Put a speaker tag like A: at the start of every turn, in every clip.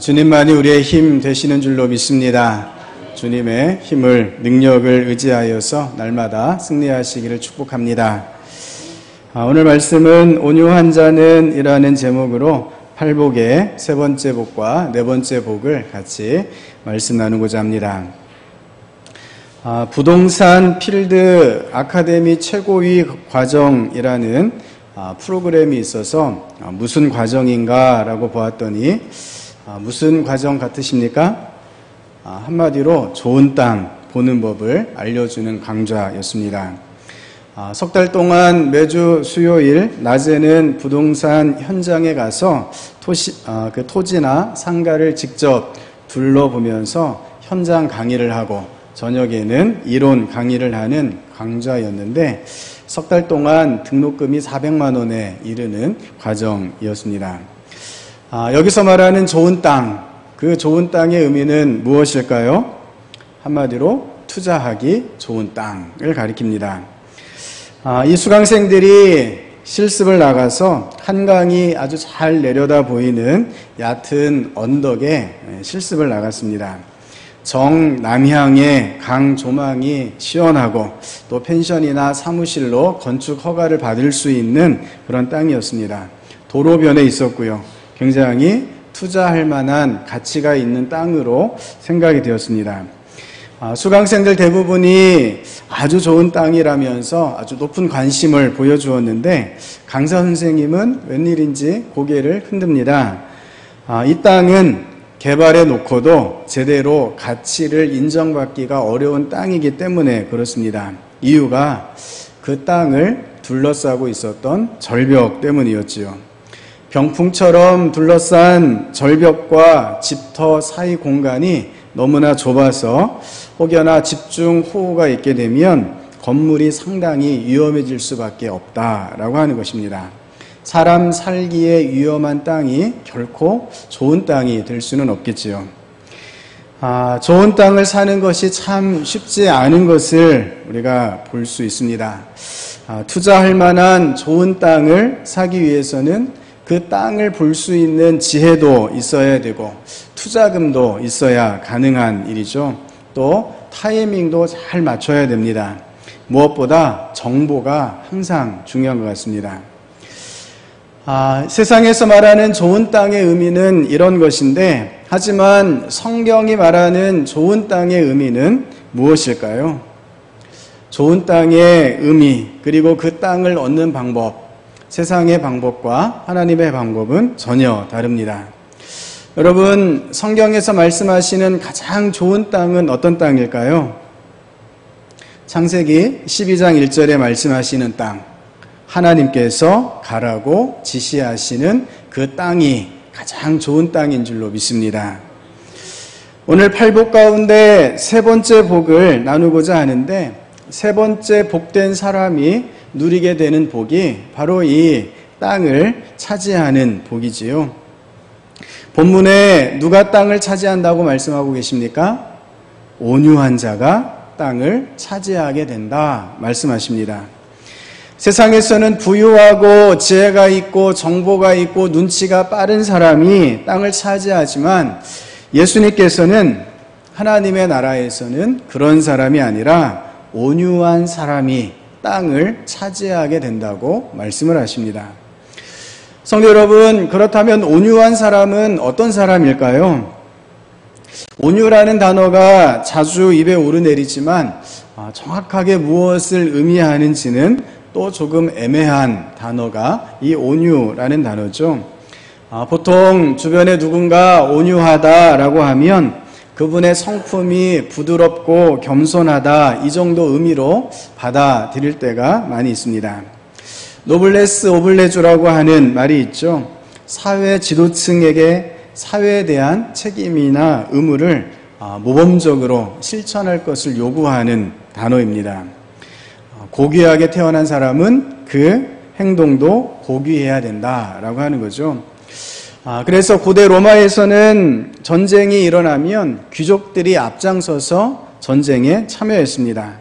A: 주님만이 우리의 힘 되시는 줄로 믿습니다. 주님의 힘을, 능력을 의지하여서 날마다 승리하시기를 축복합니다. 오늘 말씀은 온유한 자는 이라는 제목으로 팔복의 세 번째 복과 네 번째 복을 같이 말씀 나누고자 합니다. 부동산 필드 아카데미 최고위 과정이라는 프로그램이 있어서 무슨 과정인가 라고 보았더니 무슨 과정 같으십니까? 한마디로 좋은 땅 보는 법을 알려주는 강좌였습니다. 석 달 동안 매주 수요일 낮에는 부동산 현장에 가서 그 토지나 상가를 직접 둘러보면서 현장 강의를 하고 저녁에는 이론 강의를 하는 강좌였는데 석 달 동안 등록금이 400만 원에 이르는 과정이었습니다. 여기서 말하는 좋은 땅, 그 좋은 땅의 의미는 무엇일까요? 한마디로 투자하기 좋은 땅을 가리킵니다. 이 수강생들이 실습을 나가서 한강이 아주 잘 내려다 보이는 얕은 언덕에 실습을 나갔습니다. 정남향의 강 조망이 시원하고 또 펜션이나 사무실로 건축 허가를 받을 수 있는 그런 땅이었습니다. 도로변에 있었고요. 굉장히 투자할 만한 가치가 있는 땅으로 생각이 되었습니다. 수강생들 대부분이 아주 좋은 땅이라면서 아주 높은 관심을 보여주었는데 강사 선생님은 웬일인지 고개를 흔듭니다. 이 땅은 개발해 놓고도 제대로 가치를 인정받기가 어려운 땅이기 때문에 그렇습니다. 이유가 그 땅을 둘러싸고 있었던 절벽 때문이었지요. 병풍처럼 둘러싼 절벽과 집터 사이 공간이 너무나 좁아서 혹여나 집중 호우가 있게 되면 건물이 상당히 위험해질 수밖에 없다라고 하는 것입니다. 사람 살기에 위험한 땅이 결코 좋은 땅이 될 수는 없겠지요. 좋은 땅을 사는 것이 참 쉽지 않은 것을 우리가 볼 수 있습니다. 투자할 만한 좋은 땅을 사기 위해서는 그 땅을 볼 수 있는 지혜도 있어야 되고 투자금도 있어야 가능한 일이죠. 또 타이밍도 잘 맞춰야 됩니다. 무엇보다 정보가 항상 중요한 것 같습니다. 세상에서 말하는 좋은 땅의 의미는 이런 것인데 하지만 성경이 말하는 좋은 땅의 의미는 무엇일까요? 좋은 땅의 의미 그리고 그 땅을 얻는 방법, 세상의 방법과 하나님의 방법은 전혀 다릅니다. 여러분, 성경에서 말씀하시는 가장 좋은 땅은 어떤 땅일까요? 창세기 12장 1절에 말씀하시는 땅, 하나님께서 가라고 지시하시는 그 땅이 가장 좋은 땅인 줄로 믿습니다. 오늘 팔복 가운데 세 번째 복을 나누고자 하는데 세 번째 복된 사람이 누리게 되는 복이 바로 이 땅을 차지하는 복이지요. 본문에 누가 땅을 차지한다고 말씀하고 계십니까? 온유한 자가 땅을 차지하게 된다 말씀하십니다. 세상에서는 부유하고 지혜가 있고 정보가 있고 눈치가 빠른 사람이 땅을 차지하지만 예수님께서는 하나님의 나라에서는 그런 사람이 아니라 온유한 사람이 땅을 차지하게 된다고 말씀을 하십니다. 성도 여러분, 그렇다면 온유한 사람은 어떤 사람일까요? 온유라는 단어가 자주 입에 오르내리지만 정확하게 무엇을 의미하는지는 또 조금 애매한 단어가 이 온유라는 단어죠. 보통 주변에 누군가 온유하다라고 하면 그분의 성품이 부드럽고 겸손하다 이 정도 의미로 받아들일 때가 많이 있습니다. 노블레스 오블레주라고 하는 말이 있죠. 사회 지도층에게 사회에 대한 책임이나 의무를 모범적으로 실천할 것을 요구하는 단어입니다. 고귀하게 태어난 사람은 그 행동도 고귀해야 된다라고 하는 거죠. 그래서 고대 로마에서는 전쟁이 일어나면 귀족들이 앞장서서 전쟁에 참여했습니다.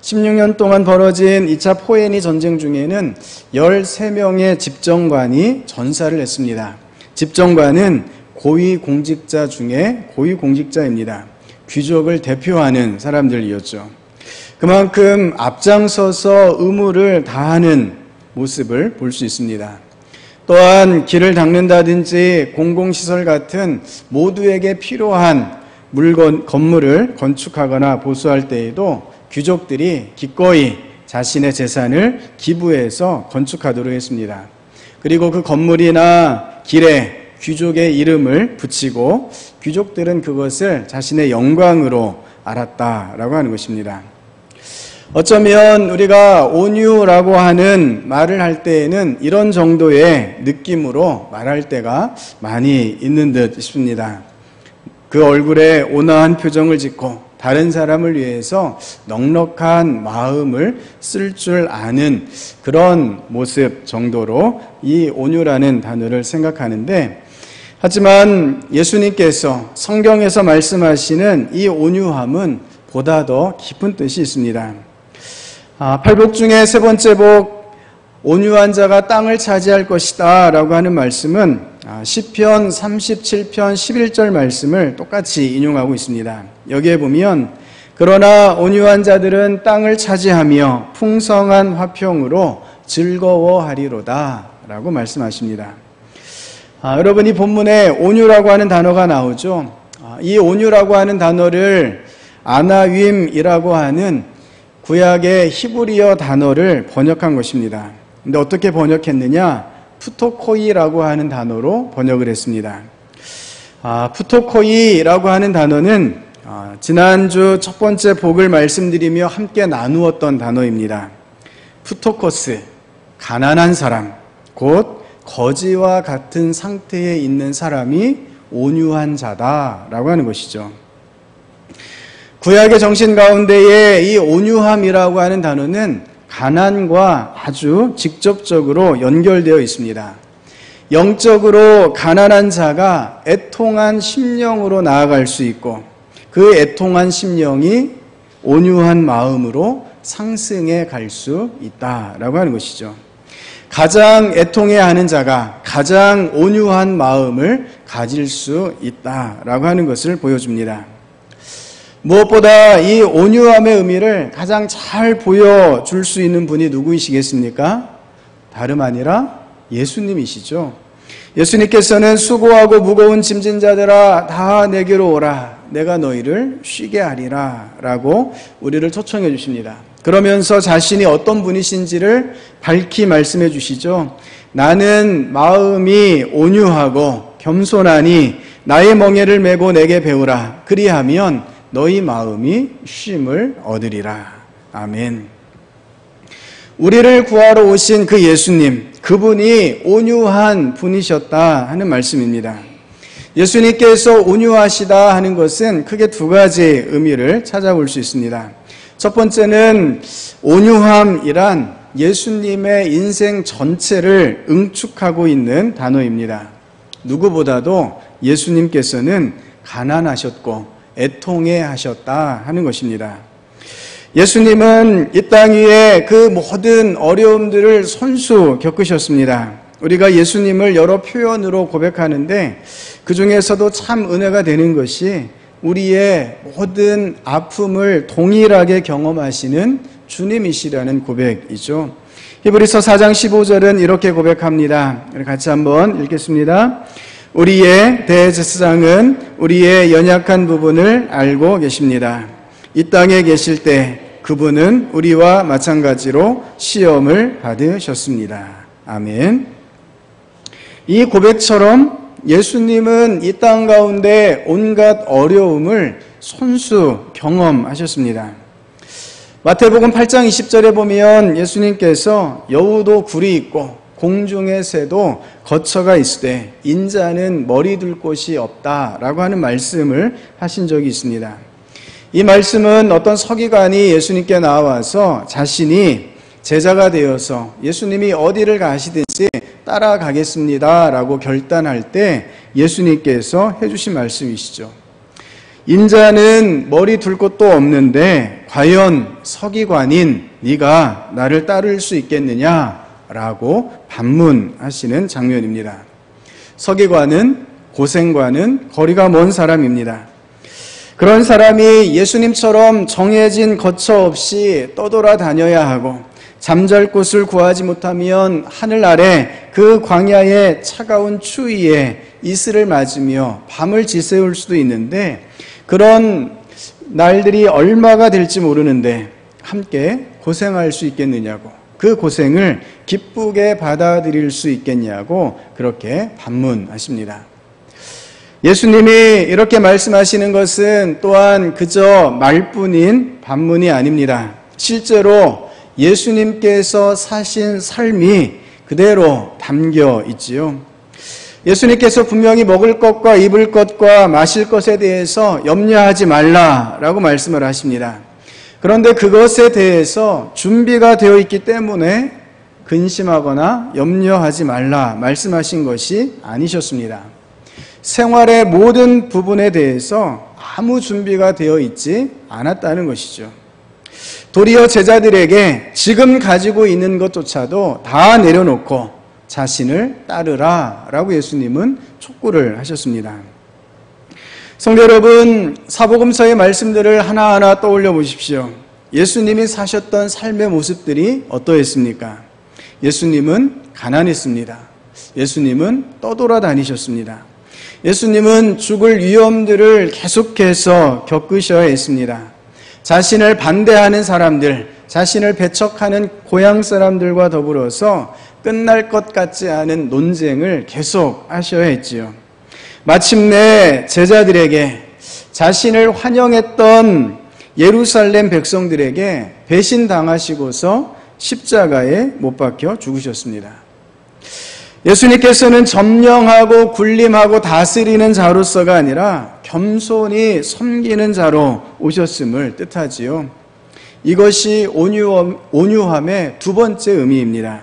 A: 16년 동안 벌어진 2차 포에니 전쟁 중에는 13명의 집정관이 전사를 했습니다. 집정관은 고위공직자 중에 고위공직자입니다. 귀족을 대표하는 사람들이었죠. 그만큼 앞장서서 의무를 다하는 모습을 볼 수 있습니다. 또한 길을 닦는다든지 공공시설 같은 모두에게 필요한 건물을 건축하거나 보수할 때에도 귀족들이 기꺼이 자신의 재산을 기부해서 건축하도록 했습니다. 그리고 그 건물이나 길에 귀족의 이름을 붙이고 귀족들은 그것을 자신의 영광으로 알았다라고 하는 것입니다. 어쩌면 우리가 온유라고 하는 말을 할 때에는 이런 정도의 느낌으로 말할 때가 많이 있는 듯 싶습니다. 그 얼굴에 온화한 표정을 짓고 다른 사람을 위해서 넉넉한 마음을 쓸 줄 아는 그런 모습 정도로 이 온유라는 단어를 생각하는데, 하지만 예수님께서 성경에서 말씀하시는 이 온유함은 보다 더 깊은 뜻이 있습니다. 팔복 중에 세 번째 복, 온유한 자가 땅을 차지할 것이다 라고 하는 말씀은 시편 37편 11절 말씀을 똑같이 인용하고 있습니다. 여기에 보면 그러나 온유한 자들은 땅을 차지하며 풍성한 화평으로 즐거워하리로다 라고 말씀하십니다. 여러분, 이 본문에 온유라고 하는 단어가 나오죠. 이 온유라고 하는 단어를 아나윈이라고 하는 구약의 히브리어 단어를 번역한 것입니다. 근데 어떻게 번역했느냐? 푸토코이라고 하는 단어로 번역을 했습니다. 푸토코이라고 하는 단어는 지난주 첫 번째 복을 말씀드리며 함께 나누었던 단어입니다. 푸토코스, 가난한 사람, 곧 거지와 같은 상태에 있는 사람이 온유한 자다라고 하는 것이죠. 구약의 정신 가운데에 이 온유함이라고 하는 단어는 가난과 아주 직접적으로 연결되어 있습니다. 영적으로 가난한 자가 애통한 심령으로 나아갈 수 있고, 그 애통한 심령이 온유한 마음으로 상승해 갈 수 있다라고 하는 것이죠. 가장 애통해야 하는 자가 가장 온유한 마음을 가질 수 있다라고 하는 것을 보여줍니다. 무엇보다 이 온유함의 의미를 가장 잘 보여줄 수 있는 분이 누구이시겠습니까? 다름 아니라 예수님이시죠. 예수님께서는 수고하고 무거운 짐진 자들아 다 내게로 오라, 내가 너희를 쉬게 하리라 라고 우리를 초청해 주십니다. 그러면서 자신이 어떤 분이신지를 밝히 말씀해 주시죠. 나는 마음이 온유하고 겸손하니 나의 멍에를 메고 내게 배우라, 그리하면 너희 마음이 쉼을 얻으리라. 아멘. 우리를 구하러 오신 그 예수님, 그분이 온유한 분이셨다 하는 말씀입니다. 예수님께서 온유하시다 하는 것은 크게 두 가지 의미를 찾아볼 수 있습니다. 첫 번째는 온유함이란 예수님의 인생 전체를 응축하고 있는 단어입니다. 누구보다도 예수님께서는 가난하셨고 애통해 하셨다 하는 것입니다. 예수님은 이 땅 위에 그 모든 어려움들을 손수 겪으셨습니다. 우리가 예수님을 여러 표현으로 고백하는데 그 중에서도 참 은혜가 되는 것이 우리의 모든 아픔을 동일하게 경험하시는 주님이시라는 고백이죠. 히브리서 4장 15절은 이렇게 고백합니다. 같이 한번 읽겠습니다. 우리의 대제사장은 우리의 연약한 부분을 알고 계십니다. 이 땅에 계실 때 그분은 우리와 마찬가지로 시험을 받으셨습니다. 아멘. 이 고백처럼 예수님은 이 땅 가운데 온갖 어려움을 손수 경험하셨습니다. 마태복음 8장 20절에 보면 예수님께서 여우도 굴이 있고 공중의 새도 거처가 있으되 인자는 머리 둘 곳이 없다라고 하는 말씀을 하신 적이 있습니다. 이 말씀은 어떤 서기관이 예수님께 나와서 자신이 제자가 되어서 예수님이 어디를 가시든지 따라가겠습니다 라고 결단할 때 예수님께서 해주신 말씀이시죠. 인자는 머리 둘 곳도 없는데 과연 서기관인 네가 나를 따를 수 있겠느냐 라고 반문하시는 장면입니다. 서기관은 고생과는 거리가 먼 사람입니다. 그런 사람이 예수님처럼 정해진 거처 없이 떠돌아다녀야 하고 잠잘 곳을 구하지 못하면 하늘 아래 그 광야의 차가운 추위에 이슬을 맞으며 밤을 지새울 수도 있는데, 그런 날들이 얼마가 될지 모르는데 함께 고생할 수 있겠느냐고, 그 고생을 기쁘게 받아들일 수 있겠냐고 그렇게 반문하십니다. 예수님이 이렇게 말씀하시는 것은 또한 그저 말뿐인 반문이 아닙니다. 실제로 예수님께서 사신 삶이 그대로 담겨 있지요. 예수님께서 분명히 먹을 것과 입을 것과 마실 것에 대해서 염려하지 말라라고 말씀을 하십니다. 그런데 그것에 대해서 준비가 되어 있기 때문에 근심하거나 염려하지 말라 말씀하신 것이 아니셨습니다. 생활의 모든 부분에 대해서 아무 준비가 되어 있지 않았다는 것이죠. 도리어 제자들에게 지금 가지고 있는 것조차도 다 내려놓고 자신을 따르라 라고 예수님은 촉구를 하셨습니다. 성도 여러분, 사복음서의 말씀들을 하나하나 떠올려 보십시오. 예수님이 사셨던 삶의 모습들이 어떠했습니까? 예수님은 가난했습니다. 예수님은 떠돌아다니셨습니다. 예수님은 죽을 위험들을 계속해서 겪으셔야 했습니다. 자신을 반대하는 사람들, 자신을 배척하는 고향 사람들과 더불어서 끝날 것 같지 않은 논쟁을 계속 하셔야 했지요. 마침내 제자들에게, 자신을 환영했던 예루살렘 백성들에게 배신당하시고서 십자가에 못 박혀 죽으셨습니다. 예수님께서는 점령하고 군림하고 다스리는 자로서가 아니라 겸손히 섬기는 자로 오셨음을 뜻하지요. 이것이 온유함의 두 번째 의미입니다.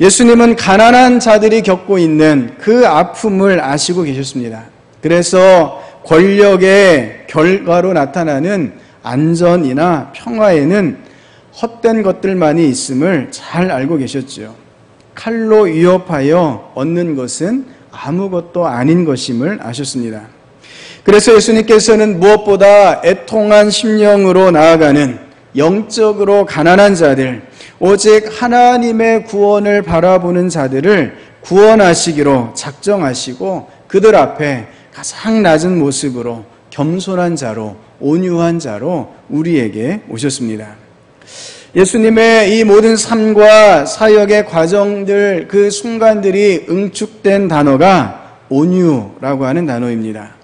A: 예수님은 가난한 자들이 겪고 있는 그 아픔을 아시고 계셨습니다. 그래서 권력의 결과로 나타나는 안전이나 평화에는 헛된 것들만이 있음을 잘 알고 계셨지요. 칼로 위협하여 얻는 것은 아무것도 아닌 것임을 아셨습니다. 그래서 예수님께서는 무엇보다 애통한 심령으로 나아가는 영적으로 가난한 자들, 오직 하나님의 구원을 바라보는 자들을 구원하시기로 작정하시고 그들 앞에 가장 낮은 모습으로 겸손한 자로, 온유한 자로 우리에게 오셨습니다. 예수님의 이 모든 삶과 사역의 과정들, 그 순간들이 응축된 단어가 온유라고 하는 단어입니다.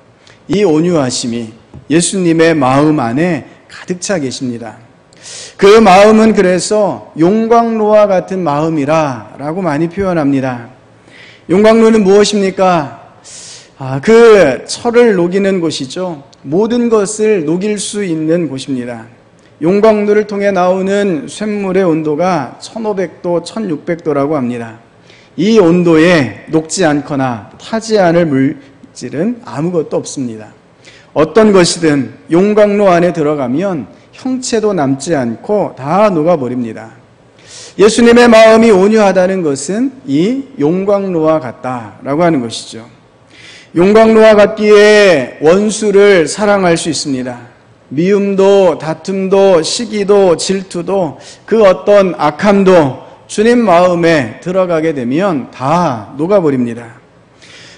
A: 이 온유하심이 예수님의 마음 안에 가득 차 계십니다. 그 마음은 그래서 용광로와 같은 마음이라고 많이 표현합니다. 용광로는 무엇입니까? 그 철을 녹이는 곳이죠. 모든 것을 녹일 수 있는 곳입니다. 용광로를 통해 나오는 쇳물의 온도가 1500도, 1600도라고 합니다. 이 온도에 녹지 않거나 타지 않을 물질은 아무것도 없습니다. 어떤 것이든 용광로 안에 들어가면 형체도 남지 않고 다 녹아버립니다. 예수님의 마음이 온유하다는 것은 이 용광로와 같다라고 하는 것이죠. 용광로와 같기에 원수를 사랑할 수 있습니다. 미움도, 다툼도, 시기도, 질투도, 그 어떤 악함도 주님 마음에 들어가게 되면 다 녹아버립니다.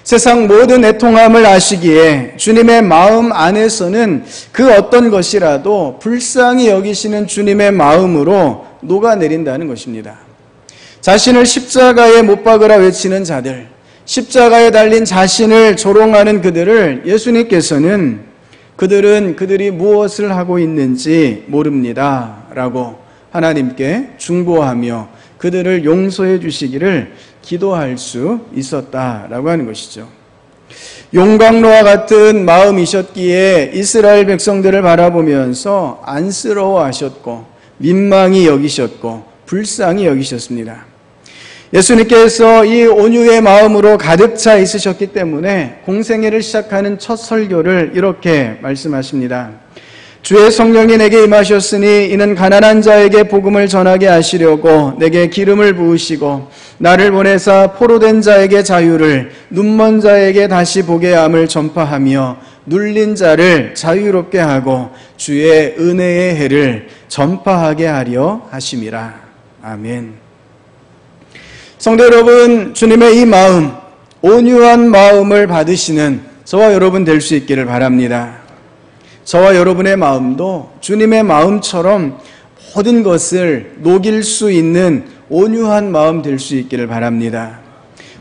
A: 세상 모든 애통함을 아시기에 주님의 마음 안에서는 그 어떤 것이라도 불쌍히 여기시는 주님의 마음으로 녹아내린다는 것입니다. 자신을 십자가에 못 박으라 외치는 자들, 십자가에 달린 자신을 조롱하는 그들을 예수님께서는 그들이 무엇을 하고 있는지 모릅니다 라고 하나님께 중보하며 그들을 용서해 주시기를 기도할 수 있었다라고 하는 것이죠. 용광로와 같은 마음이셨기에 이스라엘 백성들을 바라보면서 안쓰러워하셨고 민망히 여기셨고 불쌍히 여기셨습니다. 예수님께서 이 온유의 마음으로 가득 차 있으셨기 때문에 공생애를 시작하는 첫 설교를 이렇게 말씀하십니다. 주의 성령이 내게 임하셨으니 이는 가난한 자에게 복음을 전하게 하시려고 내게 기름을 부으시고 나를 보내사 포로된 자에게 자유를, 눈먼 자에게 다시 보게 함을 전파하며 눌린 자를 자유롭게 하고 주의 은혜의 해를 전파하게 하려 하심이라. 아멘. 성도 여러분, 주님의 이 마음, 온유한 마음을 받으시는 저와 여러분 될 수 있기를 바랍니다. 저와 여러분의 마음도 주님의 마음처럼 모든 것을 녹일 수 있는 온유한 마음 될 수 있기를 바랍니다.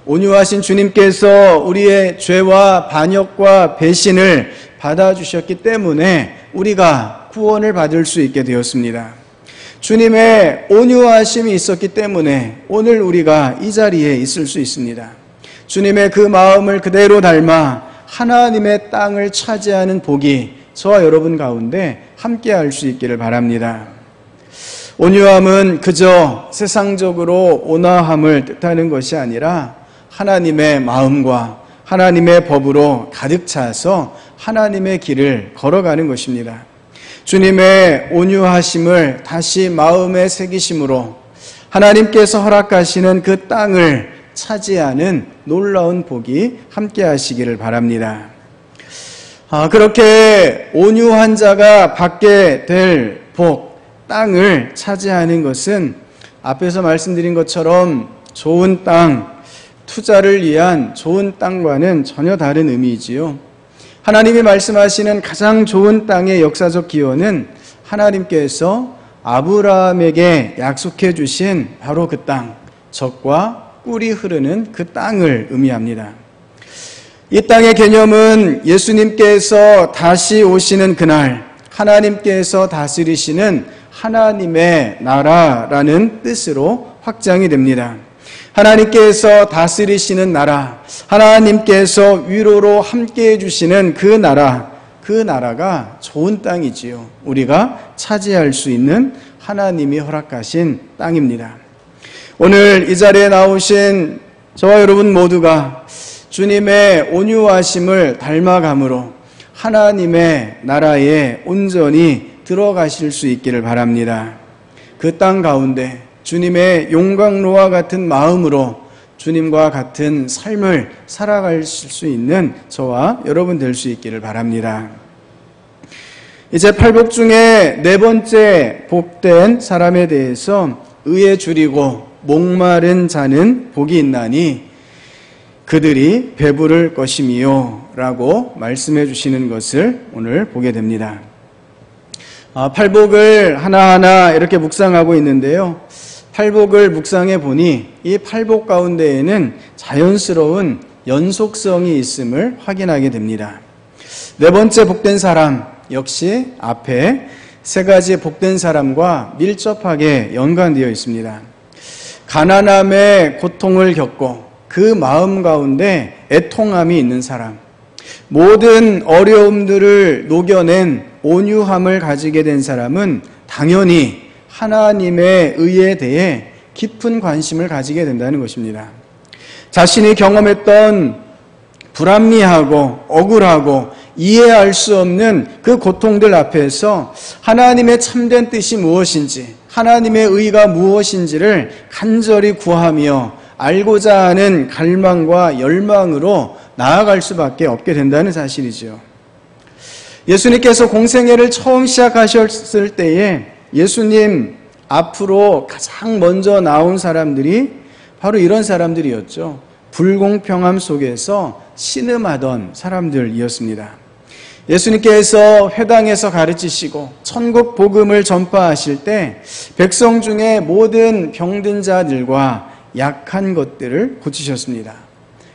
A: 온유하신 주님께서 우리의 죄와 반역과 배신을 받아주셨기 때문에 우리가 구원을 받을 수 있게 되었습니다. 주님의 온유하심이 있었기 때문에 오늘 우리가 이 자리에 있을 수 있습니다. 주님의 그 마음을 그대로 닮아 하나님의 땅을 차지하는 복이 저와 여러분 가운데 함께 할 수 있기를 바랍니다. 온유함은 그저 세상적으로 온화함을 뜻하는 것이 아니라 하나님의 마음과 하나님의 법으로 가득 차서 하나님의 길을 걸어가는 것입니다. 주님의 온유하심을 다시 마음에 새기심으로 하나님께서 허락하시는 그 땅을 차지하는 놀라운 복이 함께 하시기를 바랍니다. 그렇게 온유한 자가 받게 될 복, 땅을 차지하는 것은 앞에서 말씀드린 것처럼 좋은 땅, 투자를 위한 좋은 땅과는 전혀 다른 의미이지요. 하나님이 말씀하시는 가장 좋은 땅의 역사적 기원은 하나님께서 아브라함에게 약속해 주신 바로 그 땅, 젖과 꿀이 흐르는 그 땅을 의미합니다. 이 땅의 개념은 예수님께서 다시 오시는 그날 하나님께서 다스리시는 하나님의 나라라는 뜻으로 확장이 됩니다. 하나님께서 다스리시는 나라, 하나님께서 위로로 함께해 주시는 그 나라가 좋은 땅이지요. 우리가 차지할 수 있는 하나님이 허락하신 땅입니다. 오늘 이 자리에 나오신 저와 여러분 모두가 주님의 온유하심을 닮아감으로 하나님의 나라에 온전히 들어가실 수 있기를 바랍니다. 그 땅 가운데 주님의 용광로와 같은 마음으로 주님과 같은 삶을 살아갈 수 있는 저와 여러분 될 수 있기를 바랍니다. 이제 팔복 중에 네 번째 복된 사람에 대해서 의에 줄이고 목마른 자는 복이 있나니 그들이 배부를 것이미요 라고 말씀해 주시는 것을 오늘 보게 됩니다. 팔복을 하나하나 이렇게 묵상하고 있는데요. 팔복을 묵상해 보니 이 팔복 가운데에는 자연스러운 연속성이 있음을 확인하게 됩니다. 네 번째 복된 사람 역시 앞에 세 가지 복된 사람과 밀접하게 연관되어 있습니다. 가난함의 고통을 겪고 그 마음 가운데 애통함이 있는 사람, 모든 어려움들을 녹여낸 온유함을 가지게 된 사람은 당연히 하나님의 의에 대해 깊은 관심을 가지게 된다는 것입니다. 자신이 경험했던 불합리하고 억울하고 이해할 수 없는 그 고통들 앞에서 하나님의 참된 뜻이 무엇인지, 하나님의 의가 무엇인지를 간절히 구하며 알고자 하는 갈망과 열망으로 나아갈 수밖에 없게 된다는 사실이죠. 예수님께서 공생애를 처음 시작하셨을 때에 예수님 앞으로 가장 먼저 나온 사람들이 바로 이런 사람들이었죠. 불공평함 속에서 신음하던 사람들이었습니다. 예수님께서 회당에서 가르치시고 천국 복음을 전파하실 때 백성 중에 모든 병든 자들과 약한 것들을 고치셨습니다.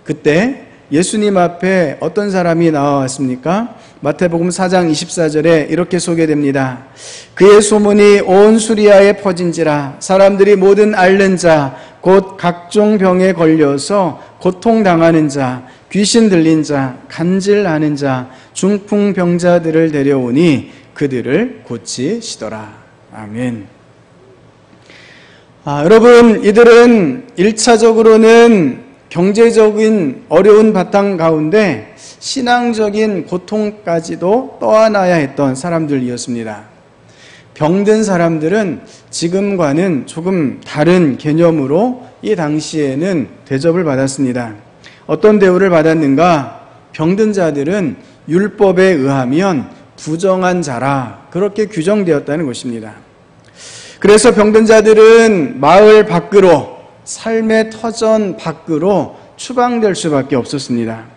A: 그때 예수님 앞에 어떤 사람이 나와왔습니까? 마태복음 4장 24절에 이렇게 소개됩니다. 그의 소문이 온 수리아에 퍼진지라 사람들이 모든 앓는 자 곧 각종 병에 걸려서 고통당하는 자, 귀신 들린 자, 간질나는 자, 중풍병자들을 데려오니 그들을 고치시더라. 아멘. 여러분, 이들은 1차적으로는 경제적인 어려운 바탕 가운데 신앙적인 고통까지도 떠안아야 했던 사람들이었습니다. 병든 사람들은 지금과는 조금 다른 개념으로 이 당시에는 대접을 받았습니다. 어떤 대우를 받았는가? 병든 자들은 율법에 의하면 부정한 자라 그렇게 규정되었다는 것입니다. 그래서 병든 자들은 마을 밖으로, 삶의 터전 밖으로 추방될 수밖에 없었습니다.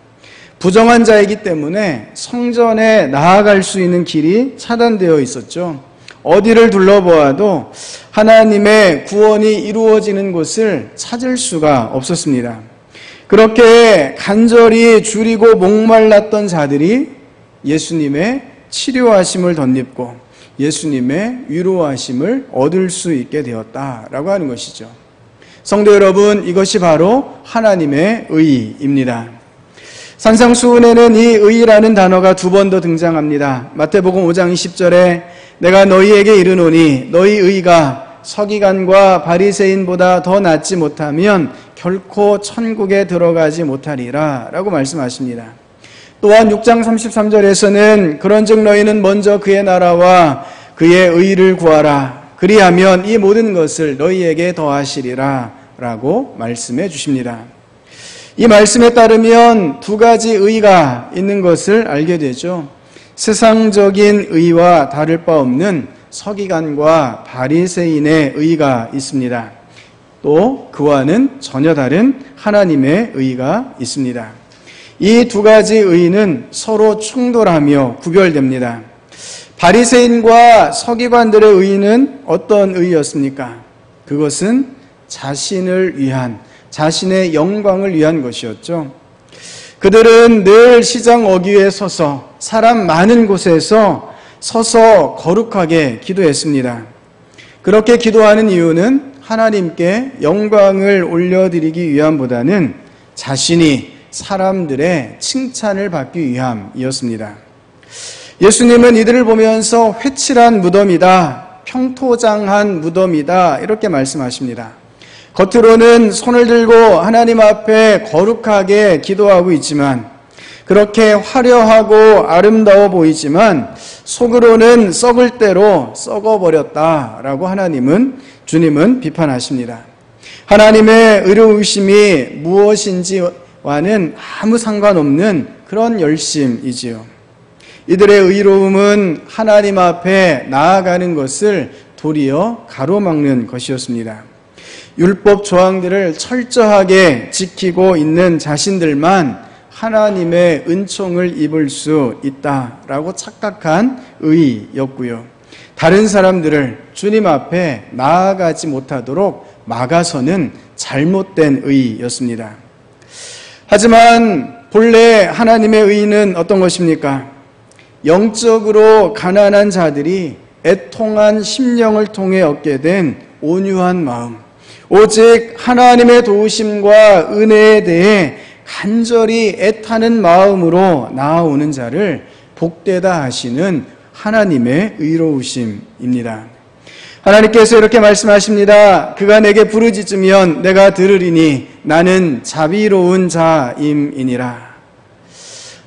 A: 부정한 자이기 때문에 성전에 나아갈 수 있는 길이 차단되어 있었죠. 어디를 둘러보아도 하나님의 구원이 이루어지는 곳을 찾을 수가 없었습니다. 그렇게 간절히 줄이고 목말랐던 자들이 예수님의 치료하심을 덧입고 예수님의 위로하심을 얻을 수 있게 되었다라고 하는 것이죠. 성도 여러분, 이것이 바로 하나님의 의입니다. 산상수훈에는 이 의라는 단어가 2번 더 등장합니다. 마태복음 5장 20절에 내가 너희에게 이르노니 너희 의가 서기관과 바리새인보다 더 낫지 못하면 결코 천국에 들어가지 못하리라 라고 말씀하십니다. 또한 6장 33절에서는 그런즉 너희는 먼저 그의 나라와 그의 의를 구하라. 그리하면 이 모든 것을 너희에게 더하시리라 라고 말씀해 주십니다. 이 말씀에 따르면 2가지 의가 있는 것을 알게 되죠. 세상적인 의와 다를 바 없는 서기관과 바리새인의 의가 있습니다. 또 그와는 전혀 다른 하나님의 의가 있습니다. 이 2가지 의는 서로 충돌하며 구별됩니다. 바리새인과 서기관들의 의는 어떤 의였습니까? 그것은 자신을 위한, 자신의 영광을 위한 것이었죠. 그들은 늘 시장 어귀에 서서 사람 많은 곳에서 서서 거룩하게 기도했습니다. 그렇게 기도하는 이유는 하나님께 영광을 올려드리기 위함보다는 자신이 사람들의 칭찬을 받기 위함이었습니다. 예수님은 이들을 보면서 회칠한 무덤이다, 평토장한 무덤이다 이렇게 말씀하십니다. 겉으로는 손을 들고 하나님 앞에 거룩하게 기도하고 있지만, 그렇게 화려하고 아름다워 보이지만 속으로는 썩을 대로 썩어버렸다라고 주님은 비판하십니다. 하나님의 의로우심이 무엇인지와는 아무 상관없는 그런 열심이지요. 이들의 의로움은 하나님 앞에 나아가는 것을 도리어 가로막는 것이었습니다. 율법 조항들을 철저하게 지키고 있는 자신들만 하나님의 은총을 입을 수 있다라고 착각한 의였고요. 다른 사람들을 주님 앞에 나아가지 못하도록 막아서는 잘못된 의였습니다. 하지만 본래 하나님의 의는 어떤 것입니까? 영적으로 가난한 자들이 애통한 심령을 통해 얻게 된 온유한 마음, 오직 하나님의 도우심과 은혜에 대해 간절히 애타는 마음으로 나아오는 자를 복되다 하시는 하나님의 의로우심입니다. 하나님께서 이렇게 말씀하십니다. 그가 내게 부르짖으면 내가 들으리니 나는 자비로운 자임이니라.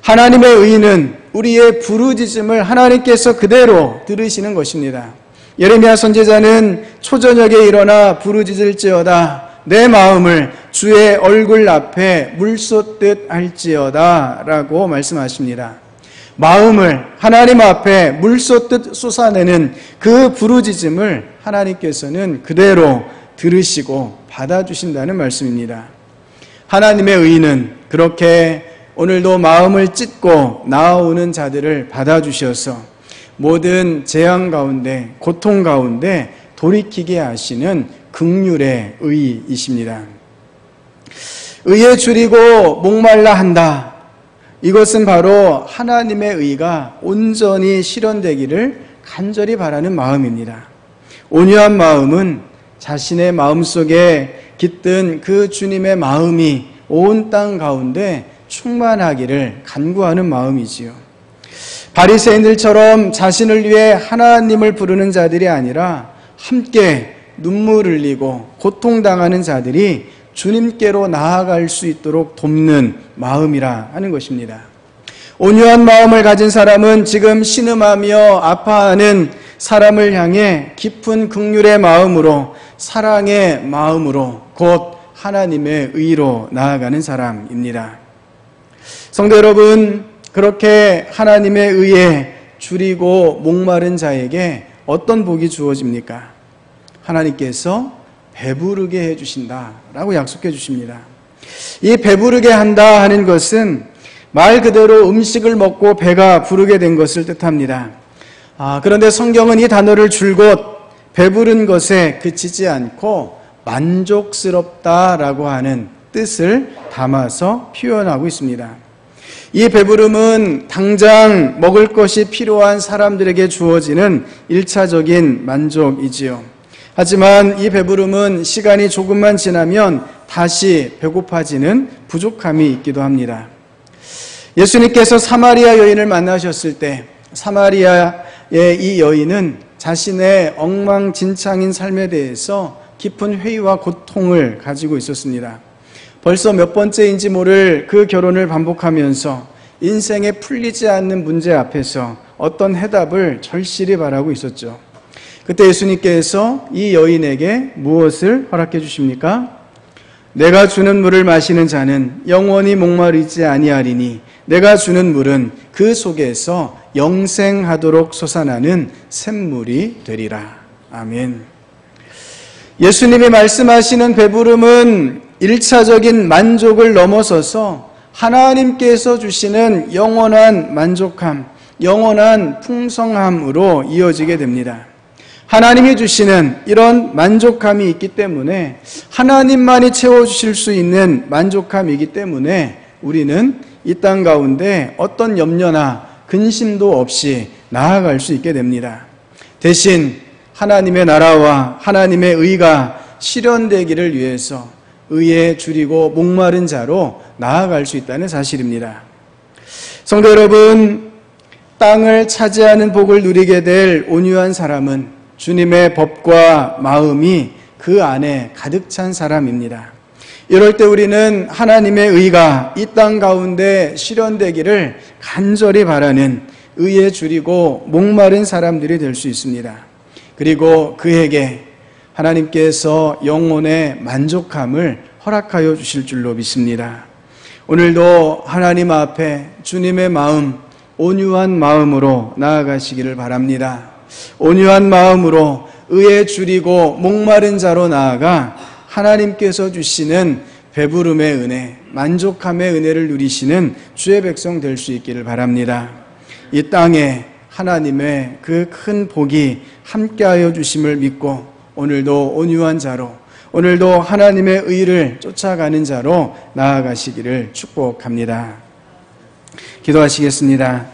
A: 하나님의 의는 우리의 부르짖음을 하나님께서 그대로 들으시는 것입니다. 예레미야 선지자는 초저녁에 일어나 부르짖을지어다 내 마음을 주의 얼굴 앞에 물쏟듯 할지어다 라고 말씀하십니다. 마음을 하나님 앞에 물쏟듯 쏟아내는 그 부르짖음을 하나님께서는 그대로 들으시고 받아주신다는 말씀입니다. 하나님의 의는 그렇게 오늘도 마음을 찢고 나아오는 자들을 받아주셔서 모든 재앙 가운데, 고통 가운데 돌이키게 하시는 긍휼의 의이십니다. 의에 줄이고 목말라 한다. 이것은 바로 하나님의 의가 온전히 실현되기를 간절히 바라는 마음입니다. 온유한 마음은 자신의 마음속에 깃든 그 주님의 마음이 온 땅 가운데 충만하기를 간구하는 마음이지요. 바리새인들처럼 자신을 위해 하나님을 부르는 자들이 아니라 함께 눈물 흘리고 고통당하는 자들이 주님께로 나아갈 수 있도록 돕는 마음이라 하는 것입니다. 온유한 마음을 가진 사람은 지금 신음하며 아파하는 사람을 향해 깊은 긍휼의 마음으로, 사랑의 마음으로, 곧 하나님의 의로 나아가는 사람입니다. 성도 여러분, 그렇게 하나님의 의에 줄이고 목마른 자에게 어떤 복이 주어집니까? 하나님께서 배부르게 해주신다라고 약속해 주십니다. 이 배부르게 한다 하는 것은 말 그대로 음식을 먹고 배가 부르게 된 것을 뜻합니다. 그런데 성경은 이 단어를 줄곧 배부른 것에 그치지 않고 만족스럽다라고 하는 뜻을 담아서 표현하고 있습니다. 이 배부름은 당장 먹을 것이 필요한 사람들에게 주어지는 1차적인 만족이지요. 하지만 이 배부름은 시간이 조금만 지나면 다시 배고파지는 부족함이 있기도 합니다. 예수님께서 사마리아 여인을 만나셨을 때 사마리아의 이 여인은 자신의 엉망진창인 삶에 대해서 깊은 회의와 고통을 가지고 있었습니다. 벌써 몇 번째인지 모를 그 결혼을 반복하면서 인생에 풀리지 않는 문제 앞에서 어떤 해답을 절실히 바라고 있었죠. 그때 예수님께서 이 여인에게 무엇을 허락해 주십니까? 내가 주는 물을 마시는 자는 영원히 목마르지 아니하리니 내가 주는 물은 그 속에서 영생하도록 솟아나는 샘물이 되리라. 아멘. 예수님이 말씀하시는 배부름은 1차적인 만족을 넘어서서 하나님께서 주시는 영원한 만족함, 영원한 풍성함으로 이어지게 됩니다. 하나님이 주시는 이런 만족함이 있기 때문에, 하나님만이 채워주실 수 있는 만족함이기 때문에 우리는 이 땅 가운데 어떤 염려나 근심도 없이 나아갈 수 있게 됩니다. 대신 하나님의 나라와 하나님의 의가 실현되기를 위해서 의에 줄이고 목마른 자로 나아갈 수 있다는 사실입니다. 성도 여러분, 땅을 차지하는 복을 누리게 될 온유한 사람은 주님의 법과 마음이 그 안에 가득 찬 사람입니다. 이럴 때 우리는 하나님의 의가 이 땅 가운데 실현되기를 간절히 바라는 의에 줄이고 목마른 사람들이 될 수 있습니다. 그리고 그에게 하나님께서 영혼의 만족함을 허락하여 주실 줄로 믿습니다. 오늘도 하나님 앞에 주님의 마음, 온유한 마음으로 나아가시기를 바랍니다. 온유한 마음으로 의에 줄이고 목마른 자로 나아가 하나님께서 주시는 배부름의 은혜, 만족함의 은혜를 누리시는 주의 백성 될 수 있기를 바랍니다. 이 땅에 하나님의 그 큰 복이 함께하여 주심을 믿고 오늘도 온유한 자로, 오늘도 하나님의 의를 쫓아가는 자로 나아가시기를 축복합니다. 기도하시겠습니다.